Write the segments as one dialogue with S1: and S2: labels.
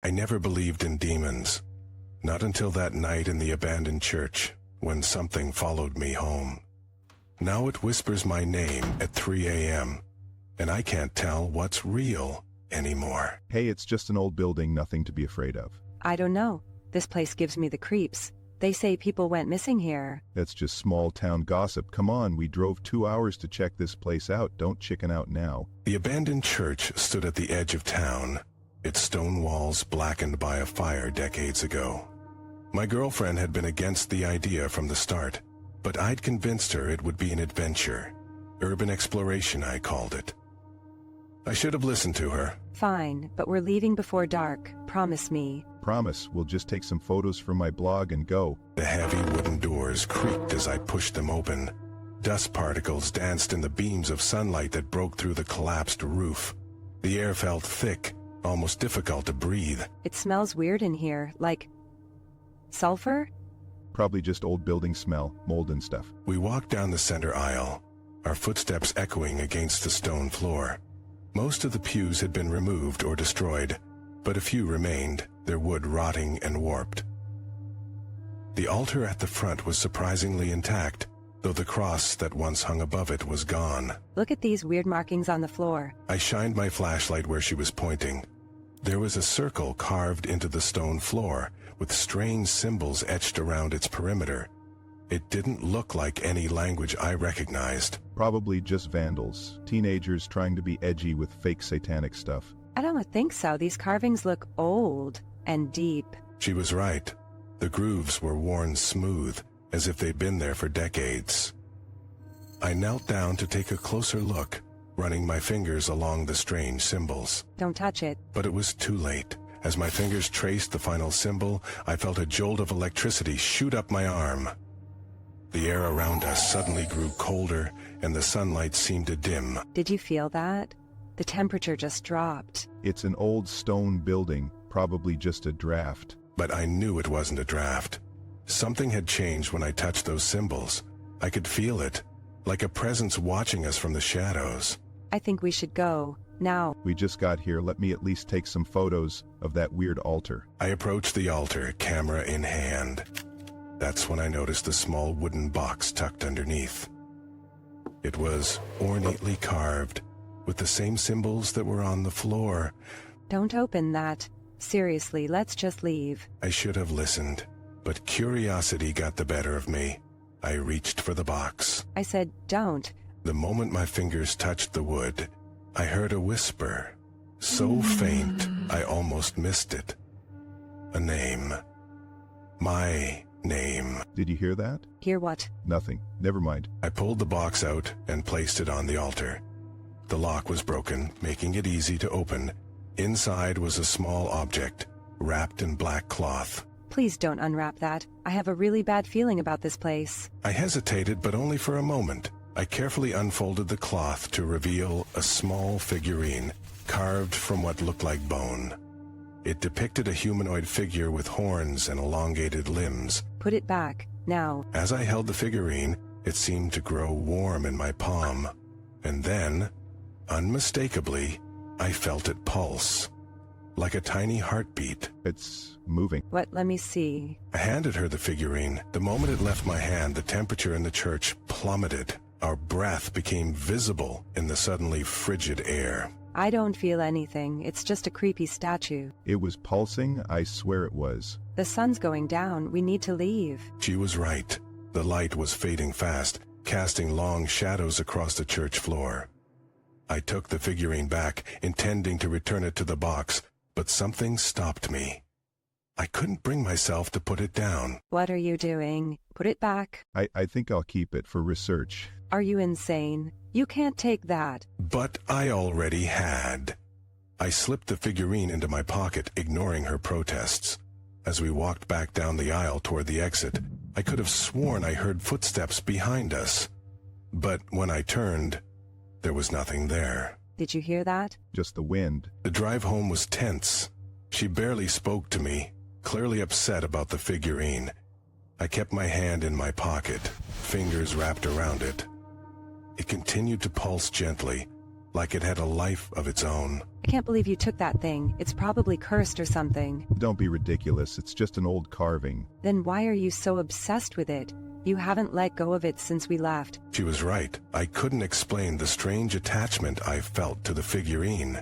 S1: I never believed in demons. Not until that night in the abandoned church, when something followed me home. Now it whispers my name at 3 a.m., and I can't tell what's real anymore.
S2: Hey, it's just an old building, nothing to be afraid of.
S3: I don't know. This place gives me the creeps. They say people went missing here.
S2: That's just small town gossip. Come on, we drove 2 hours to check this place out. Don't chicken out now.
S1: The abandoned church stood at the edge of town, its stone walls blackened by a fire decades ago. My girlfriend had been against the idea from the start, but I'd convinced her it would be an adventure. Urban exploration, I called it. I should have listened to her.
S3: Fine, but we're leaving before dark. Promise me.
S2: Promise, we'll just take some photos from my blog and go.
S1: The heavy wooden doors creaked as I pushed them open. Dust particles danced in the beams of sunlight that broke through the collapsed roof. The air felt thick, almost difficult to breathe.
S3: It smells weird in here, like sulfur?
S2: Probably just old building smell, mold and stuff.
S1: We walked down the center aisle, our footsteps echoing against the stone floor. Most of the pews had been removed or destroyed, but a few remained, their wood rotting and warped. The altar at the front was surprisingly intact, though the cross that once hung above it was gone.
S3: Look at these weird markings on the floor.
S1: I shined my flashlight where she was pointing. There was a circle carved into the stone floor, with strange symbols etched around its perimeter. It didn't look like any language I recognized.
S2: Probably just vandals, teenagers trying to be edgy with fake satanic stuff.
S3: I don't think so. These carvings look old and deep.
S1: She was right. The grooves were worn smooth, as if they'd been there for decades. I knelt down to take a closer look, running my fingers along the strange symbols.
S3: Don't touch it.
S1: But it was too late. As my fingers traced the final symbol, I felt a jolt of electricity shoot up my arm. The air around us suddenly grew colder, and the sunlight seemed to dim.
S3: Did you feel that? The temperature just dropped.
S2: It's an old stone building, probably just a draft.
S1: But I knew it wasn't a draft. Something had changed when I touched those symbols. I could feel it, like a presence watching us from the shadows.
S3: I think we should go. Now.
S2: We just got here, let me at least take some photos of that weird altar.
S1: I approached the altar, camera in hand. That's when I noticed a small wooden box tucked underneath. It was ornately carved, with the same symbols that were on the floor.
S3: Don't open that. Seriously, let's just leave.
S1: I should have listened, but curiosity got the better of me. I reached for the box.
S3: I said, don't.
S1: The moment my fingers touched the wood, I heard a whisper, so faint I almost missed it. A name. My name.
S2: Did you hear that?
S3: Hear what?
S2: Nothing. Never mind.
S1: I pulled the box out and placed it on the altar. The lock was broken, making it easy to open. Inside was a small object, wrapped in black cloth.
S3: Please don't unwrap that. I have a really bad feeling about this place.
S1: I hesitated, but only for a moment. I carefully unfolded the cloth to reveal a small figurine, carved from what looked like bone. It depicted a humanoid figure with horns and elongated limbs.
S3: Put it back, now.
S1: As I held the figurine, it seemed to grow warm in my palm. And then, unmistakably, I felt it pulse, like a tiny heartbeat.
S2: It's moving.
S3: What? Let me see.
S1: I handed her the figurine. The moment it left my hand, the temperature in the church plummeted. Our breath became visible in the suddenly frigid air.
S3: I don't feel anything. It's just a creepy statue.
S2: It was pulsing, I swear it was.
S3: The sun's going down. We need to leave.
S1: She was right. The light was fading fast, casting long shadows across the church floor. I took the figurine back, intending to return it to the box, but something stopped me. I couldn't bring myself to put it down.
S3: What are you doing? Put it back.
S2: I think I'll keep it for research.
S3: Are you insane? You can't take that.
S1: But I already had. I slipped the figurine into my pocket, ignoring her protests. As we walked back down the aisle toward the exit, I could have sworn I heard footsteps behind us. But when I turned, there was nothing there.
S3: Did you hear that?
S2: Just the wind.
S1: The drive home was tense. She barely spoke to me, clearly upset about the figurine. I kept my hand in my pocket, fingers wrapped around it. It continued to pulse gently, like it had a life of its own.
S3: I can't believe you took that thing. It's probably cursed or something.
S2: Don't be ridiculous, it's just an old carving.
S3: Then why are you so obsessed with it? You haven't let go of it since we left.
S1: She was right. I couldn't explain the strange attachment I felt to the figurine.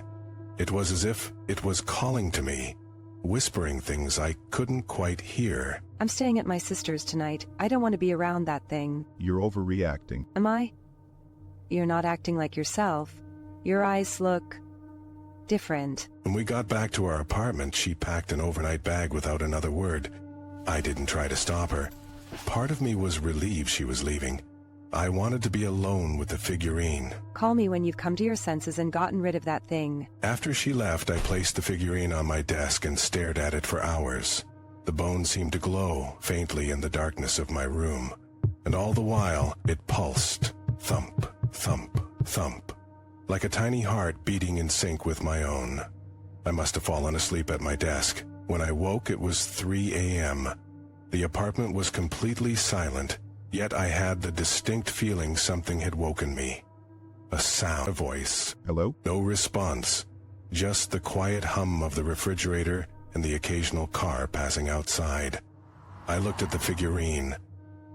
S1: It was as if it was calling to me, whispering things I couldn't quite hear.
S3: I'm staying at my sister's tonight. I don't want to be around that thing.
S2: You're overreacting.
S3: Am I? You're not acting like yourself. Your eyes look different.
S1: When we got back to our apartment, she packed an overnight bag without another word. I didn't try to stop her. Part of me was relieved she was leaving. I wanted to be alone with the figurine.
S3: Call me when you've come to your senses and gotten rid of that thing.
S1: After she left, I placed the figurine on my desk and stared at it for hours. The bones seemed to glow faintly in the darkness of my room, and all the while it pulsed, thump, thump, thump, like a tiny heart beating in sync with my own. I must have fallen asleep at my desk. When I woke, it was 3 a.m. The apartment was completely silent, yet I had the distinct feeling something had woken me. A sound, a voice.
S2: Hello?
S1: No response, just the quiet hum of the refrigerator and the occasional car passing outside. I looked at the figurine.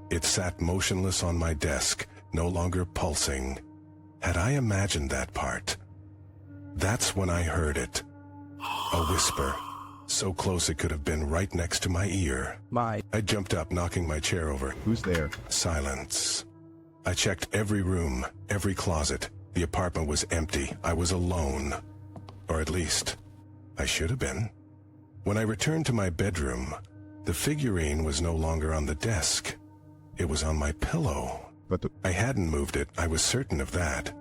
S1: It sat motionless on my desk, no longer pulsing. Had I imagined that part? That's when I heard it. A whisper, so close it could have been right next to my ear. I jumped up, knocking my chair over.
S2: Who's there?
S1: Silence. I checked every room, every closet. The apartment was empty. I was alone. Or at least, I should have been. When I returned to my bedroom, the figurine was no longer on the desk. It was on my pillow.
S2: But
S1: I hadn't moved it, I was certain of that.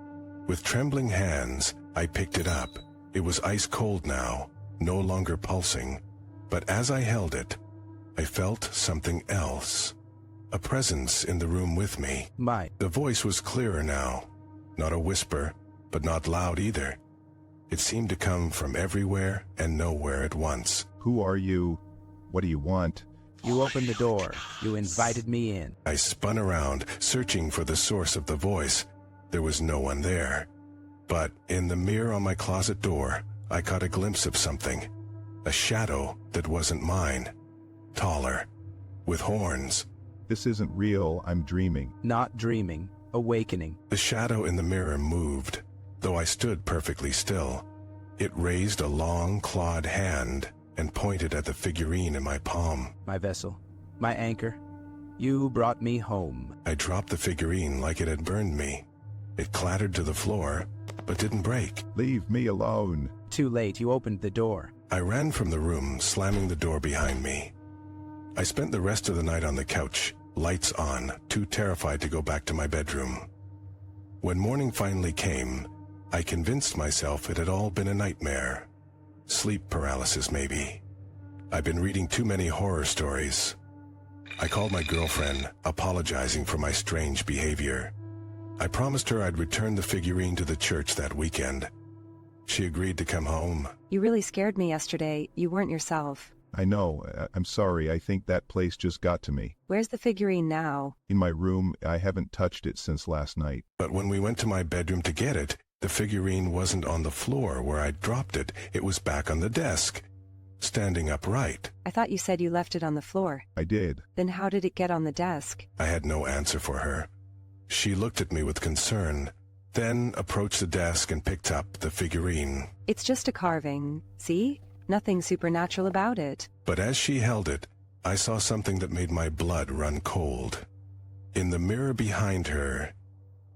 S1: With trembling hands, I picked it up. It was ice cold now, no longer pulsing. But as I held it, I felt something else. A presence in the room with me. The voice was clearer now. Not a whisper, but not loud either. It seemed to come from everywhere and nowhere at once.
S2: Who are you? What do you want?
S4: You opened the door. You invited me in.
S1: I spun around, searching for the source of the voice. There was no one there. But in the mirror on my closet door, I caught a glimpse of something. A shadow that wasn't mine. Taller, with horns.
S2: This isn't real, I'm dreaming.
S4: Not dreaming. Awakening.
S1: The shadow in the mirror moved, though I stood perfectly still. It raised a long, clawed hand and pointed at the figurine in my palm.
S4: My vessel. My anchor. You brought me home.
S1: I dropped the figurine like it had burned me. It clattered to the floor, but didn't break.
S2: Leave me alone.
S4: Too late, you opened the door.
S1: I ran from the room, slamming the door behind me. I spent the rest of the night on the couch, lights on, too terrified to go back to my bedroom. When morning finally came, I convinced myself it had all been a nightmare. Sleep paralysis, maybe. I've been reading too many horror stories. I called my girlfriend, apologizing for my strange behavior. I promised her I'd return the figurine to the church that weekend. She agreed to come home.
S3: You really scared me yesterday. You weren't yourself.
S2: I know, I'm sorry, I think that place just got to me.
S3: Where's the figurine now?
S2: In my room, I haven't touched it since last night.
S1: But when we went to my bedroom to get it, the figurine wasn't on the floor where I'd dropped it. It was back on the desk, standing upright.
S3: I thought you said you left it on the floor.
S2: I did.
S3: Then how did it get on the desk?
S1: I had no answer for her. She looked at me with concern, then approached the desk and picked up the figurine.
S3: It's just a carving. See? Nothing supernatural about it.
S1: But as she held it, I saw something that made my blood run cold. In the mirror behind her,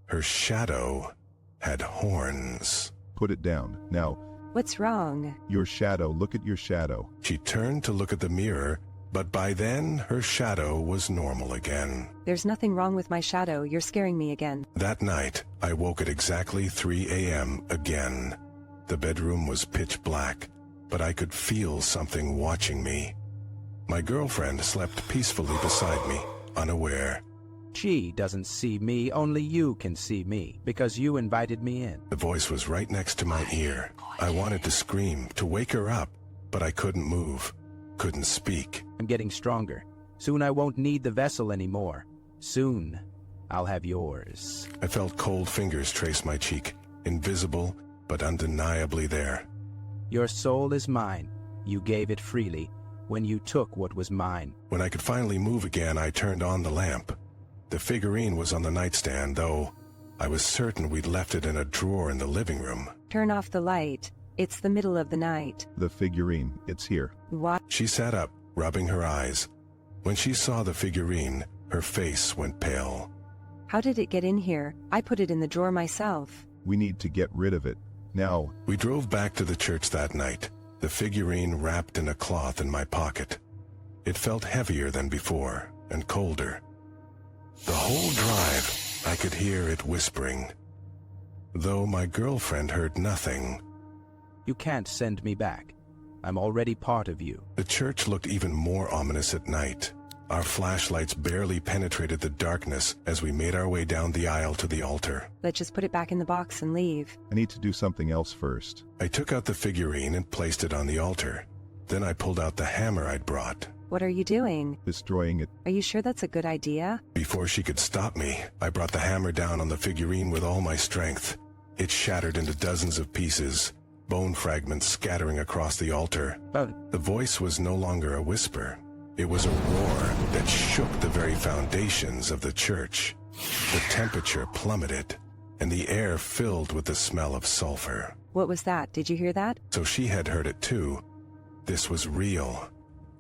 S1: her shadow had horns.
S2: Put it down. Now,
S3: What's wrong?
S2: your shadow, look at your shadow.
S1: She turned to look at the mirror, but by then her shadow was normal again.
S3: There's nothing wrong with my shadow. You're scaring me again.
S1: That night, I woke at exactly 3 a.m. again. The bedroom was pitch black, but I could feel something watching me. My girlfriend slept peacefully beside me, unaware.
S4: She doesn't see me, only you can see me, because you invited me in.
S1: The voice was right next to my ear. I wanted to scream, to wake her up, but I couldn't move, couldn't speak.
S4: I'm getting stronger. Soon I won't need the vessel anymore. Soon, I'll have yours.
S1: I felt cold fingers trace my cheek, invisible, but undeniably there.
S4: Your soul is mine. You gave it freely when you took what was mine.
S1: When I could finally move again, I turned on the lamp. The figurine was on the nightstand, though I was certain we'd left it in a drawer in the living room.
S3: Turn off the light. It's the middle of the night.
S2: The figurine, it's here.
S3: What?
S1: She sat up, rubbing her eyes. When she saw the figurine, her face went pale.
S3: How did it get in here? I put it in the drawer myself.
S2: We need to get rid of it. Now.
S1: We drove back to the church that night, the figurine wrapped in a cloth in my pocket. It felt heavier than before, and colder. The whole drive, I could hear it whispering. Though my girlfriend heard nothing.
S4: You can't send me back. I'm already part of you.
S1: The church looked even more ominous at night. Our flashlights barely penetrated the darkness as we made our way down the aisle to the altar.
S3: Let's just put it back in the box and leave.
S2: I need to do something else first.
S1: I took out the figurine and placed it on the altar. Then I pulled out the hammer I'd brought.
S3: What are you doing?
S2: Destroying it.
S3: Are you sure that's a good idea?
S1: Before she could stop me, I brought the hammer down on the figurine with all my strength. It shattered into dozens of pieces, bone fragments scattering across the altar. The voice was no longer a whisper. It was a roar that shook the very foundations of the church. The temperature plummeted, and the air filled with the smell of sulfur.
S3: What was that? Did you hear that?
S1: So she had heard it too. This was real.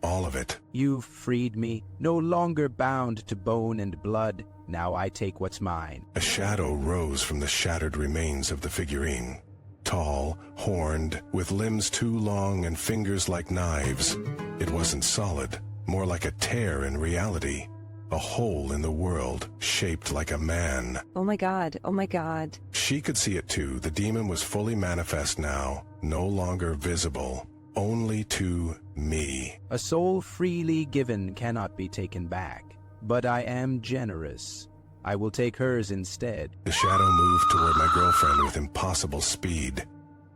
S1: All of it.
S4: You've freed me, no longer bound to bone and blood. Now I take what's mine.
S1: A shadow rose from the shattered remains of the figurine. Tall, horned, with limbs too long and fingers like knives. It wasn't solid, more like a tear in reality. A hole in the world, shaped like a man.
S3: Oh my God, oh my God.
S1: She could see it too. The demon was fully manifest now, no longer visible. Only to me.
S4: A soul freely given cannot be taken back. But I am generous. I will take hers instead.
S1: The shadow moved toward my girlfriend with impossible speed.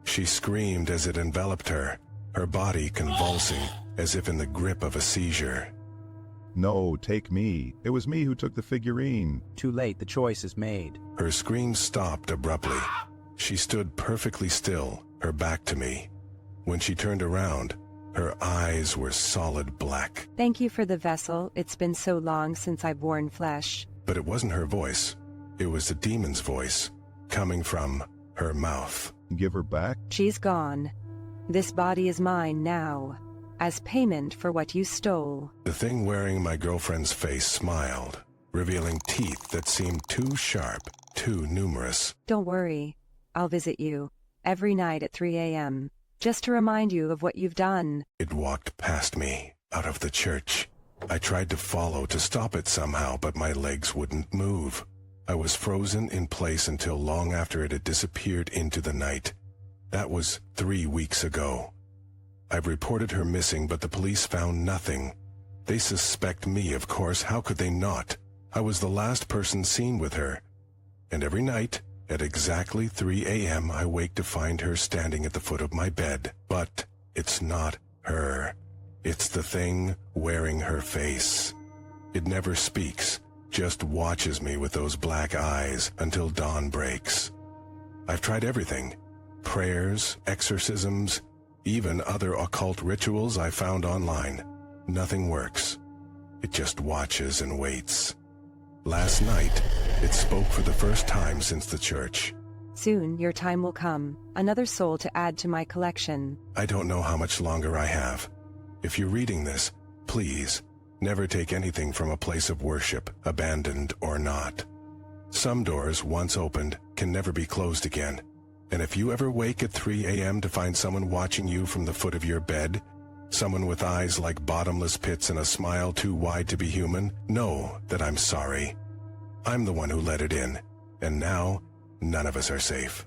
S1: She screamed as it enveloped her, her body convulsing as if in the grip of a seizure.
S2: No, take me. It was me who took the figurine.
S4: Too late, the choice is made.
S1: Her scream stopped abruptly. She stood perfectly still, her back to me. When she turned around, her eyes were solid black.
S3: Thank you for the vessel. It's been so long since I've worn flesh.
S1: But it wasn't her voice. It was the demon's voice, coming from her mouth.
S2: Give her back?
S3: She's gone. This body is mine now, as payment for what you stole.
S1: The thing wearing my girlfriend's face smiled, revealing teeth that seemed too sharp, too numerous.
S3: Don't worry. I'll visit you every night at 3 a.m. just to remind you of what you've done.
S1: It walked past me, out of the church. I tried to follow, to stop it somehow, but my legs wouldn't move. I was frozen in place until long after it had disappeared into the night. That was 3 weeks ago. I've reported her missing, but the police found nothing. They suspect me, of course. How could they not? I was the last person seen with her. And every night, at exactly 3 a.m., I wake to find her standing at the foot of my bed. But it's not her. It's the thing wearing her face. It never speaks, just watches me with those black eyes until dawn breaks. I've tried everything. Prayers, exorcisms, even other occult rituals I found online. Nothing works. It just watches and waits. Last night, it spoke for the first time since the church.
S3: Soon your time will come. Another soul to add to my collection.
S1: I don't know how much longer I have. If you're reading this, please, never take anything from a place of worship, abandoned or not. Some doors, once opened, can never be closed again. And if you ever wake at 3 a.m. to find someone watching you from the foot of your bed, someone with eyes like bottomless pits and a smile too wide to be human, know that I'm sorry. I'm the one who let it in, and now none of us are safe.